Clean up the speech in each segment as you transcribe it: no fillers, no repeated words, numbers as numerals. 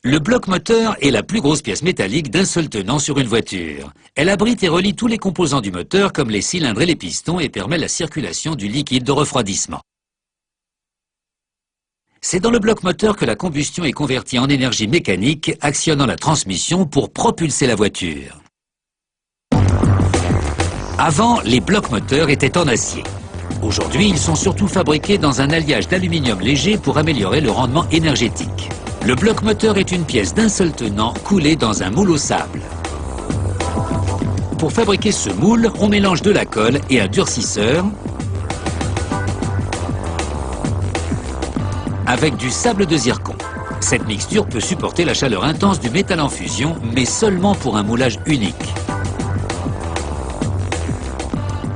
Le bloc moteur est la plus grosse pièce métallique d'un seul tenant sur une voiture. Elle abrite et relie tous les composants du moteur comme les cylindres et les pistons et permet la circulation du liquide de refroidissement. C'est dans le bloc moteur que la combustion est convertie en énergie mécanique, actionnant la transmission pour propulser la voiture. Avant, les blocs moteurs étaient en acier. Aujourd'hui, ils sont surtout fabriqués dans un alliage d'aluminium léger pour améliorer le rendement énergétique. Le bloc moteur est une pièce d'un seul tenant coulée dans un moule au sable. Pour fabriquer ce moule, on mélange de la colle et un durcisseur avec du sable de zircon. Cette mixture peut supporter la chaleur intense du métal en fusion, mais seulement pour un moulage unique.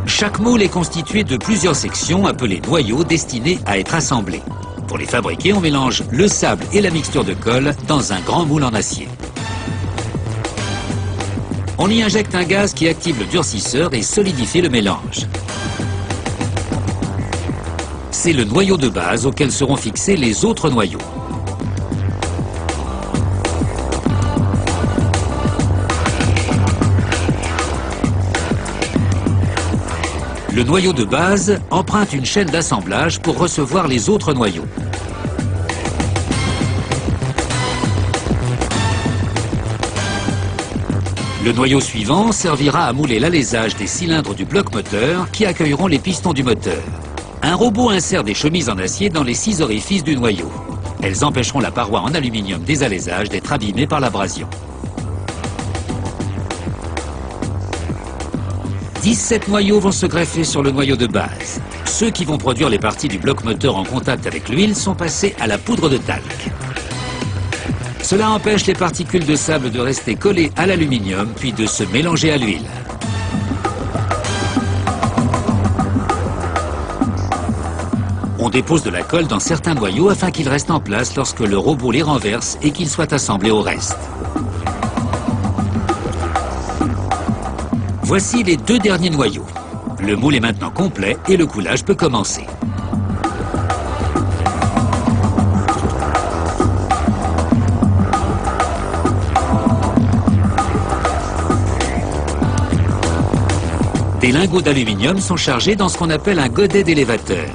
Chaque moule est constitué de plusieurs sections appelées noyaux destinés à être assemblés. Pour les fabriquer, on mélange le sable et la mixture de colle dans un grand moule en acier. On y injecte un gaz qui active le durcisseur et solidifie le mélange. C'est le noyau de base auquel seront fixés les autres noyaux. Le noyau de base emprunte une chaîne d'assemblage pour recevoir les autres noyaux. Le noyau suivant servira à mouler l'alésage des cylindres du bloc moteur qui accueilleront les pistons du moteur. Un robot insère des chemises en acier dans les 6 orifices du noyau. Elles empêcheront la paroi en aluminium des alésages d'être abîmée par l'abrasion. 17 noyaux vont se greffer sur le noyau de base. Ceux qui vont produire les parties du bloc moteur en contact avec l'huile sont passés à la poudre de talc. Cela empêche les particules de sable de rester collées à l'aluminium puis de se mélanger à l'huile. On dépose de la colle dans certains noyaux afin qu'ils restent en place lorsque le robot les renverse et qu'ils soient assemblés au reste. Voici les 2 derniers noyaux. Le moule est maintenant complet et le coulage peut commencer. Des lingots d'aluminium sont chargés dans ce qu'on appelle un godet d'élévateur.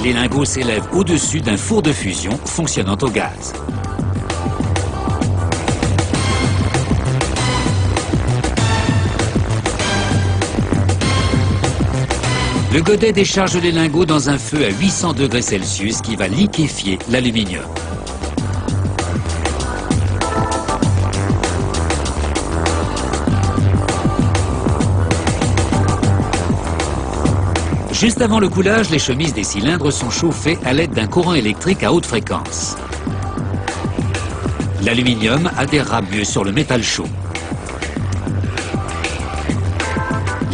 Les lingots s'élèvent au-dessus d'un four de fusion fonctionnant au gaz. Le godet décharge les lingots dans un feu à 800 degrés Celsius qui va liquéfier l'aluminium. Juste avant le coulage, les chemises des cylindres sont chauffées à l'aide d'un courant électrique à haute fréquence. L'aluminium adhérera mieux sur le métal chaud.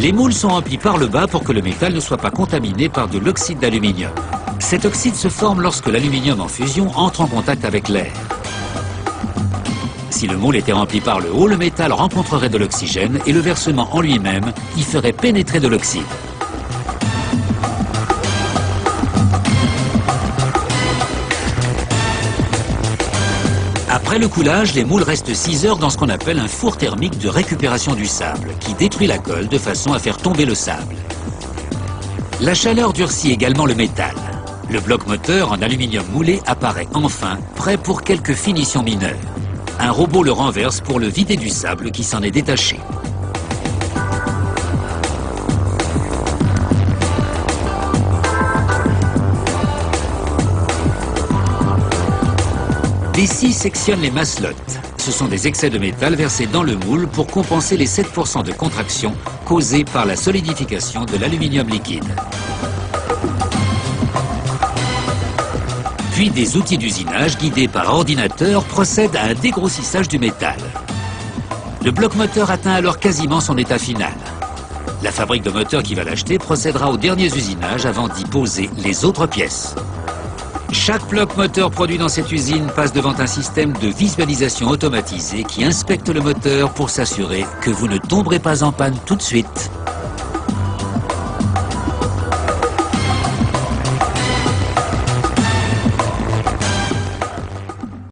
Les moules sont remplis par le bas pour que le métal ne soit pas contaminé par de l'oxyde d'aluminium. Cet oxyde se forme lorsque l'aluminium en fusion entre en contact avec l'air. Si le moule était rempli par le haut, le métal rencontrerait de l'oxygène et le versement en lui-même y ferait pénétrer de l'oxyde. Après le coulage, les moules restent 6 heures dans ce qu'on appelle un four thermique de récupération du sable, qui détruit la colle de façon à faire tomber le sable. La chaleur durcit également le métal. Le bloc moteur en aluminium moulé apparaît enfin, prêt pour quelques finitions mineures. Un robot le renverse pour le vider du sable qui s'en est détaché. Les scies sectionnent les masselottes. Ce sont des excès de métal versés dans le moule pour compenser les 7% de contraction causés par la solidification de l'aluminium liquide. Puis des outils d'usinage guidés par ordinateur procèdent à un dégrossissage du métal. Le bloc moteur atteint alors quasiment son état final. La fabrique de moteurs qui va l'acheter procédera aux derniers usinages avant d'y poser les autres pièces. Chaque bloc moteur produit dans cette usine passe devant un système de visualisation automatisé qui inspecte le moteur pour s'assurer que vous ne tomberez pas en panne tout de suite.